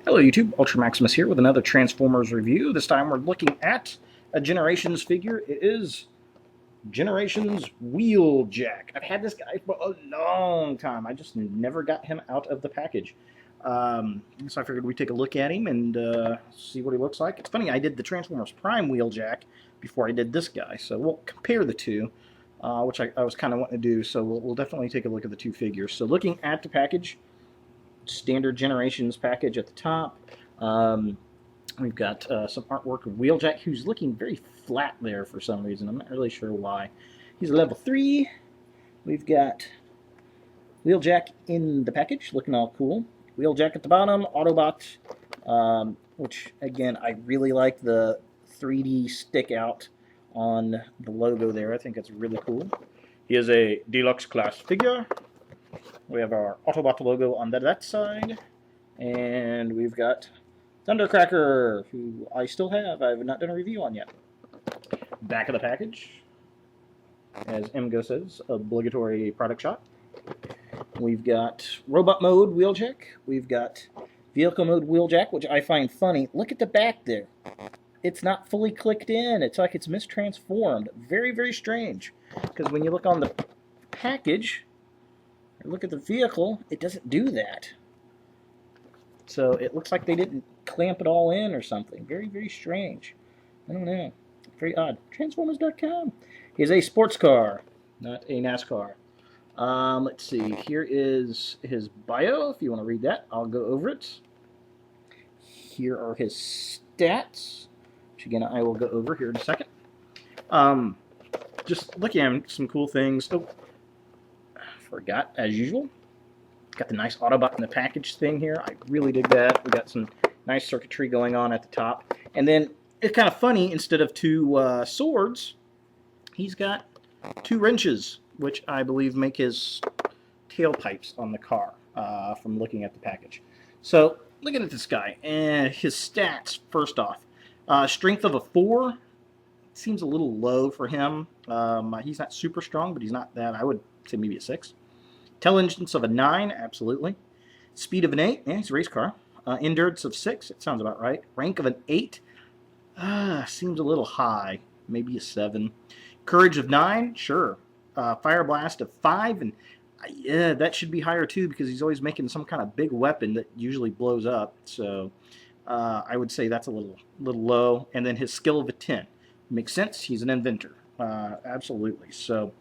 Hello YouTube, Ultra Maximus here with another Transformers review. This time we're looking at a Generations figure. It is Generations Wheeljack. I've had this guy for a long time. I just never got him out of the package. So I figured we'd take a look at him and see what he looks like. It's funny, I did the Transformers Prime Wheeljack before I did this guy, so we'll compare the two, which I was kind of wanting to do, so we'll definitely take a look at the two figures. So looking at the package, standard Generations package at the top. We've got some artwork of Wheeljack, who's looking very flat there for some reason. I'm not really sure why. He's a level 3. We've got Wheeljack in the package, looking all cool. Wheeljack at the bottom, Autobot, which, again, I really like the 3D stick out on the logo there. I think that's really cool. He is a deluxe class figure. We have our Autobot logo on that side, and we've got Thundercracker, who I still have. I have not done a review on yet. Back of the package, as MGO says, obligatory product shot. We've got Robot Mode Wheeljack. We've got Vehicle Mode Wheeljack, which I find funny. Look at the back there. It's not fully clicked in. It's like it's mistransformed. Very, very strange. Because when you look on the package, look at the vehicle, it doesn't do that. So it looks like they didn't clamp it all in or something. Very, very strange. I don't know. Very odd. Transformers.com. Here's a sports car, not a NASCAR. Let's see. Here is his bio. If you want to read that, I'll go over it. Here are his stats, which again I will go over here in a second. Just looking at some cool things. Oh, forgot, as usual. Got the nice Autobot in the package thing here. I really dig that. We got some nice circuitry going on at the top. And then it's kind of funny, instead of two swords, he's got two wrenches, which I believe make his tailpipes on the car from looking at the package. So looking at this guy, and his stats, first off. Strength of a 4. Seems a little low for him. He's not super strong, but he's not that. I would say maybe a 6. Intelligence of a 9, absolutely. Speed of an 8, yeah, he's a race car. Endurance of 6, it sounds about right. Rank of an 8, seems a little high, maybe a 7. Courage of 9, sure. Fire Blast of 5, and yeah, that should be higher too, because he's always making some kind of big weapon that usually blows up. So I would say that's a little low. And then his skill of a 10. Makes sense, he's an inventor. Absolutely. So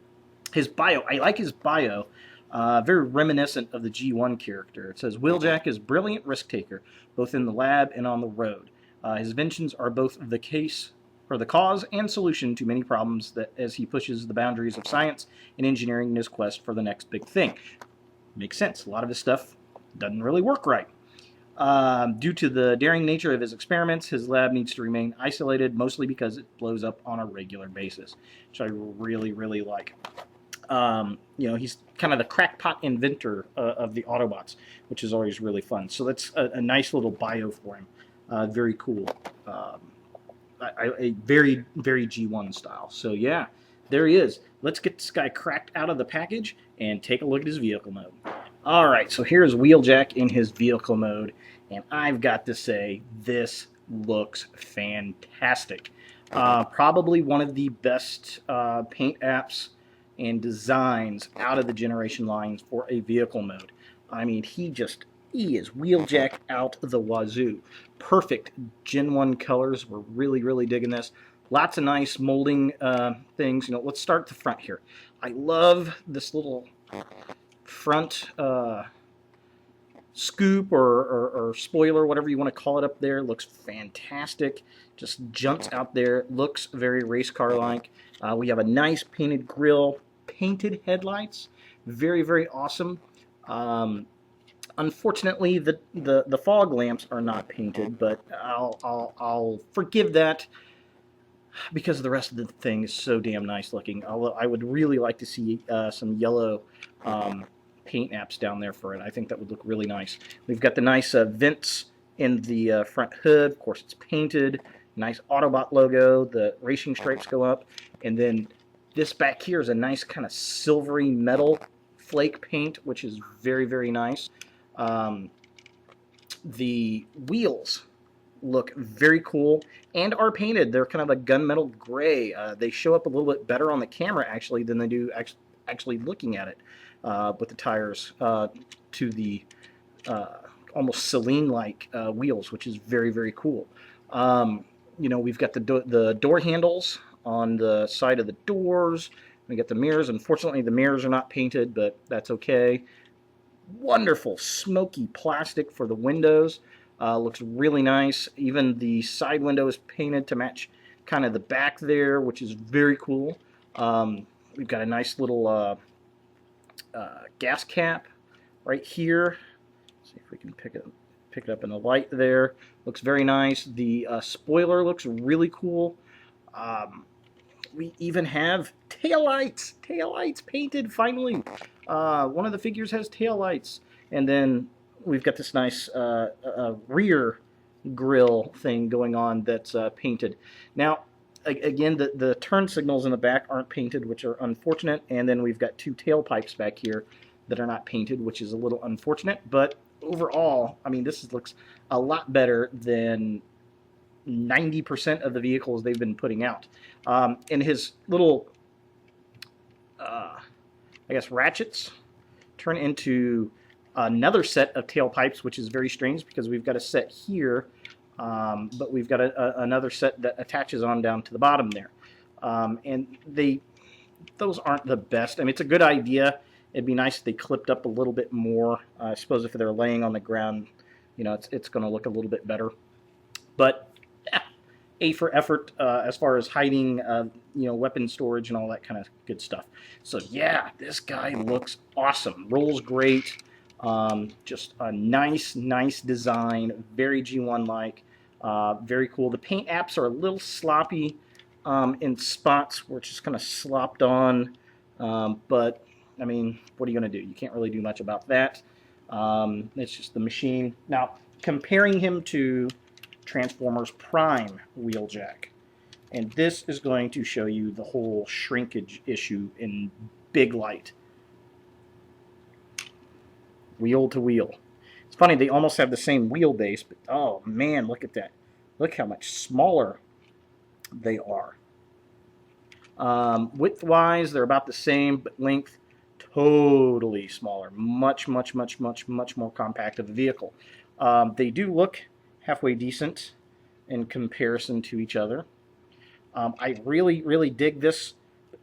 his bio, I like his bio. Very reminiscent of the G1 character. It says, Wheeljack is brilliant risk taker, both in the lab and on the road. His inventions are both the cause and solution to many problems that as he pushes the boundaries of science and engineering in his quest for the next big thing. Makes sense. A lot of his stuff doesn't really work right. Due to the daring nature of his experiments, his lab needs to remain isolated, mostly because it blows up on a regular basis, which I really, really like. He's kind of the crackpot inventor of the Autobots, which is always really fun. So that's a nice little bio for him. Very cool. A very, very G1 style. So yeah, there he is. Let's get this guy cracked out of the package and take a look at his vehicle mode. Alright, so here's Wheeljack in his vehicle mode, and I've got to say, this looks fantastic. Probably one of the best paint apps and designs out of the Generation lines for a vehicle mode. I mean, he is Wheeljack out the wazoo. Perfect Gen 1 colors. We're really, really digging this. Lots of nice molding things. Let's start at the front here. I love this little front scoop or spoiler, whatever you want to call it up there. Looks fantastic. Just jumps out there. Looks very race car-like. We have a nice painted grille. Painted headlights, very, very awesome. Unfortunately, the fog lamps are not painted, but I'll forgive that because the rest of the thing is so damn nice looking. Although I would really like to see some yellow paint apps down there for it. I think that would look really nice. We've got the nice vents in the front hood. Of course, it's painted. Nice Autobot logo. The racing stripes go up, and then this back here is a nice kind of silvery metal flake paint, which is very, very nice. the wheels look very cool and are painted. They're kind of a gunmetal gray. They show up a little bit better on the camera actually than they do actually looking at it with the tires to the almost Celine-like wheels, which is very, very cool. You know, we've got the door handles on the side of the doors. We got the mirrors. Unfortunately, the mirrors are not painted, but that's okay. Wonderful smoky plastic for the windows. Looks really nice. Even the side window is painted to match kind of the back there, which is very cool. We've got a nice little gas cap right here. See if we can pick it up in the light there. Looks very nice. The spoiler looks really cool. We even have taillights painted finally. One of the figures has taillights. And then we've got this nice rear grill thing going on that's painted. Now, again, the turn signals in the back aren't painted, which are unfortunate. And then we've got two tailpipes back here that are not painted, which is a little unfortunate. But overall, I mean, this looks a lot better than 90% of the vehicles they've been putting out. And his little, I guess, ratchets turn into another set of tailpipes, which is very strange because we've got a set here, but we've got another set that attaches on down to the bottom there. And those aren't the best. I mean, it's a good idea. It'd be nice if they clipped up a little bit more. I suppose if they're laying on the ground, you know, it's going to look a little bit better. But yeah, A for effort as far as hiding, you know, weapon storage and all that kind of good stuff. So yeah, this guy looks awesome. Rolls great. Just a nice design. Very G1-like. Very cool. The paint apps are a little sloppy in spots where it's just kind of slopped on. But I mean, what are you going to do? You can't really do much about that. It's just the machine. Now, comparing him to Transformers Prime Wheeljack, and this is going to show you the whole shrinkage issue in big light. Wheel to wheel. It's funny, they almost have the same wheelbase, but oh man, look at that. Look how much smaller they are. Width-wise, they're about the same, but length, totally smaller. Much more compact of a vehicle. They do look halfway decent in comparison to each other. I really dig this.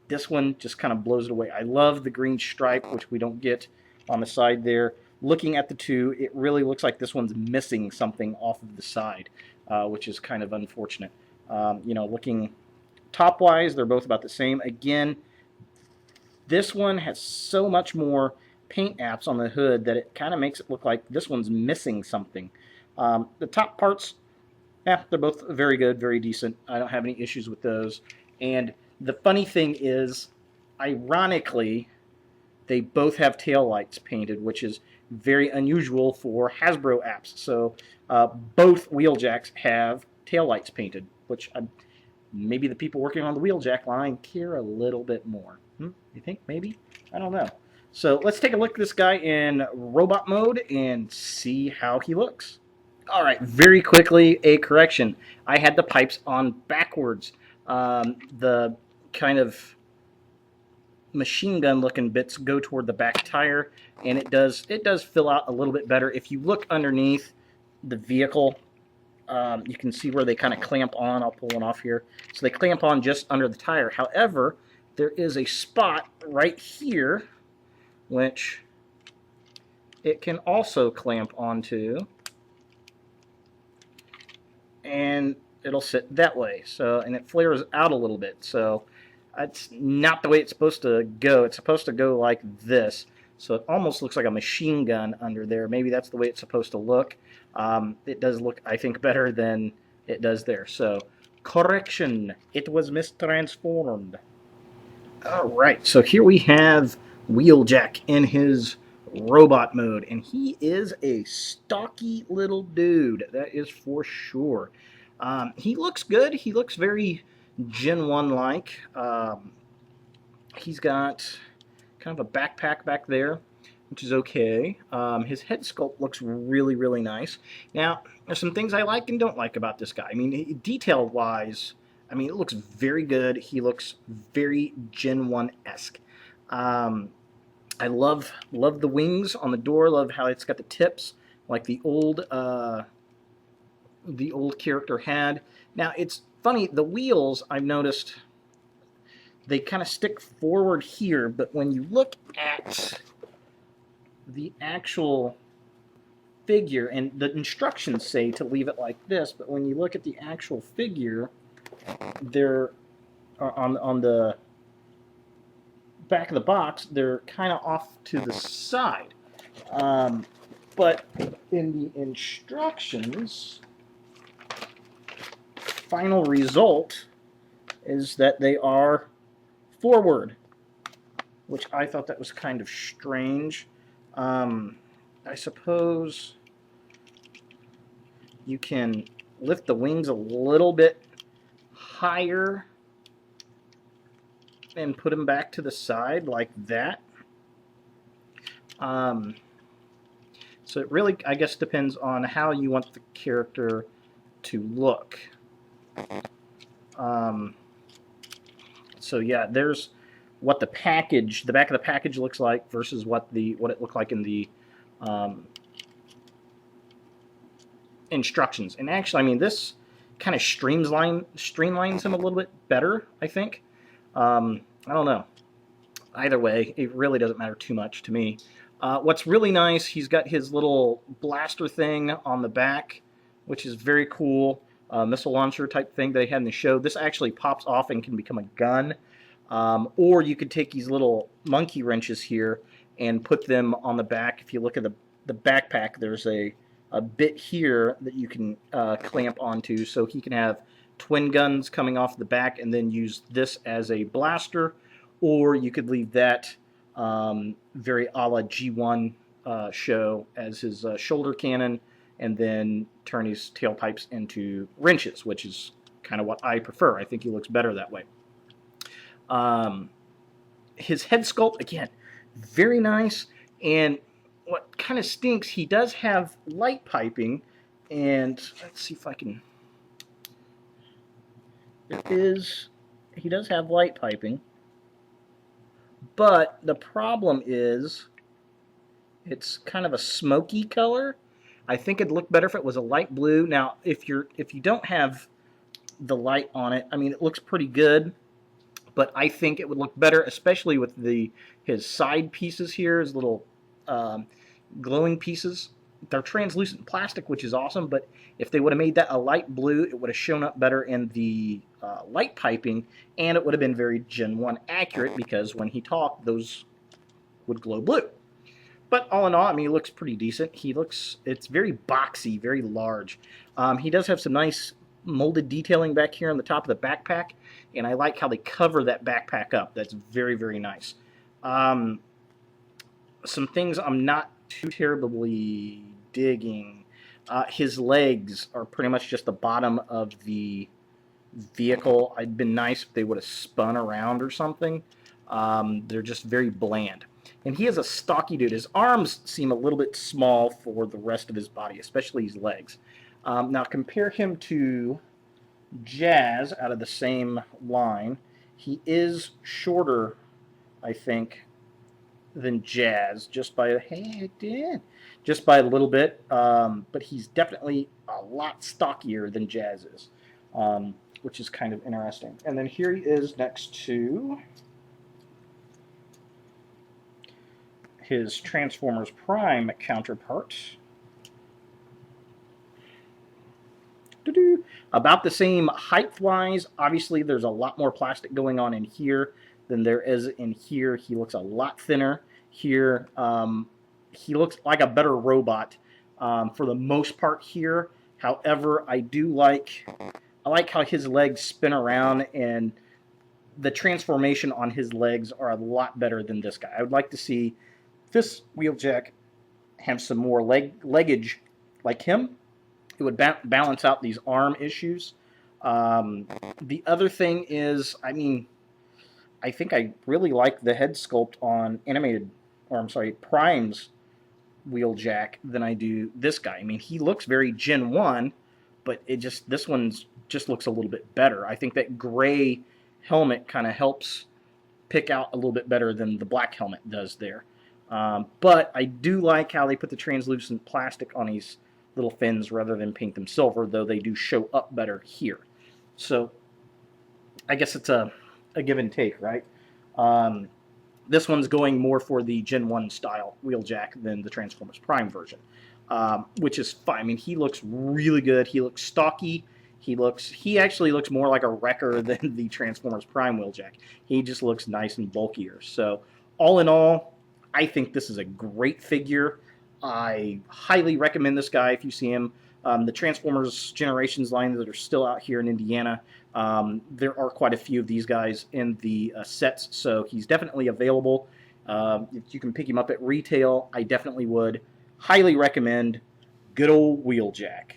This one just kind of blows it away. I love the green stripe, which we don't get on the side there. Looking at the two, it really looks like this one's missing something off of the side, which is kind of unfortunate. You know, looking top-wise, they're both about the same. Again, this one has so much more paint apps on the hood that it kind of makes it look like this one's missing something. The top parts, yeah, they're both very good, very decent. I don't have any issues with those. And the funny thing is, ironically, they both have taillights painted, which is very unusual for Hasbro apps. So both Wheeljacks have taillights painted, which maybe the people working on the Wheeljack line care a little bit more. You think? Maybe? I don't know. So let's take a look at this guy in robot mode and see how he looks. Alright, very quickly, a correction. I had the pipes on backwards. The kind of machine gun looking bits go toward the back tire, and it does fill out a little bit better. If you look underneath the vehicle, you can see where they kind of clamp on. I'll pull one off here. So they clamp on just under the tire. However, there is a spot right here which it can also clamp onto, and it'll sit that way. So, and it flares out a little bit. So that's not the way it's supposed to go. It's supposed to go like this. So it almost looks like a machine gun under there. Maybe that's the way it's supposed to look. It does look, I think, better than it does there. So, correction. It was mistransformed. Alright, so here we have Wheeljack in his robot mode. And he is a stocky little dude. That is for sure. He looks good. He looks very Gen 1-like. He's got kind of a backpack back there. which is okay. His head sculpt looks really, really nice. Now, there's some things I like and don't like about this guy. I mean, detail-wise, I mean, it looks very good. He looks very Gen 1-esque. I love the wings on the door. Love how it's got the tips like the old character had. Now, it's funny, the wheels, I've noticed, they kind of stick forward here, but when you look at the actual figure, and the instructions say to leave it like this, but when you look at the actual figure, they're on the back of the box, they're kind of off to the side. But in the instructions, final result is that they are forward, which I thought that was kind of strange. I suppose you can lift the wings a little bit higher and put them back to the side like that. So it really, I guess, depends on how you want the character to look. So yeah, there's what the back of the package looks like versus what it looked like in the instructions. And actually, I mean, this kind of streamlines him a little bit better, I think. I don't know. Either way, it really doesn't matter too much to me. What's really nice, he's got his little blaster thing on the back, which is very cool. Missile launcher type thing they had in the show. This actually pops off and can become a gun. Or you could take these little monkey wrenches here and put them on the back. If you look at the backpack, there's a bit here that you can clamp onto, so he can have twin guns coming off the back and then use this as a blaster. Or you could leave that very a la G1 show as his shoulder cannon, and then turn his tailpipes into wrenches, which is kind of what I prefer. I think he looks better that way. His head sculpt, again, very nice. And what kind of stinks, he does have light piping, and let's see if I can... He does have light piping, but the problem is it's kind of a smoky color. I think it'd look better if it was a light blue. Now, if you don't have the light on it, I mean, it looks pretty good, but I think it would look better, especially with his side pieces here, his little glowing pieces. They're translucent plastic, which is awesome, but if they would have made that a light blue, it would have shown up better in the light piping, and it would have been very Gen 1 accurate, because when he talked, those would glow blue. But all in all, I mean, he looks pretty decent. It's very boxy, very large. He does have some nice molded detailing back here on the top of the backpack, and I like how they cover that backpack up. That's very, very nice. Some things I'm not too terribly digging. His legs are pretty much just the bottom of the vehicle. It'd been nice if they would have spun around or something. They're just very bland. And he is a stocky dude. His arms seem a little bit small for the rest of his body, especially his legs. Now compare him to Jazz out of the same line. He is shorter, I think, than Jazz, just by a little bit. But he's definitely a lot stockier than Jazz is, which is kind of interesting. And then here he is next to his Transformers Prime counterpart. About the same height-wise. Obviously, there's a lot more plastic going on in here than there is in here. He looks a lot thinner here. He looks like a better robot for the most part here. However, I like how his legs spin around, and the transformation on his legs are a lot better than this guy. I would like to see this Wheeljack have some more leggage like him. It would balance out these arm issues. The other thing is, I mean, I think I really like the head sculpt on animated or I'm sorry, Prime's Wheeljack than I do this guy. I mean, he looks very Gen 1, but this one's just looks a little bit better. I think that gray helmet kind of helps pick out a little bit better than the black helmet does there. But I do like how they put the translucent plastic on these little fins rather than paint them silver, though they do show up better here. So I guess it's a give and take, right? This one's going more for the Gen 1 style Wheeljack than the Transformers Prime version, which is fine. I mean, he looks really good. He looks stocky. He actually looks more like a wrecker than the Transformers Prime Wheeljack. He just looks nice and bulkier. So all in all, I think this is a great figure. I highly recommend this guy if you see him. The Transformers Generations line that are still out here in Indiana, there are quite a few of these guys in the sets, so he's definitely available. If you can pick him up at retail, I definitely would. Highly recommend good old Wheeljack.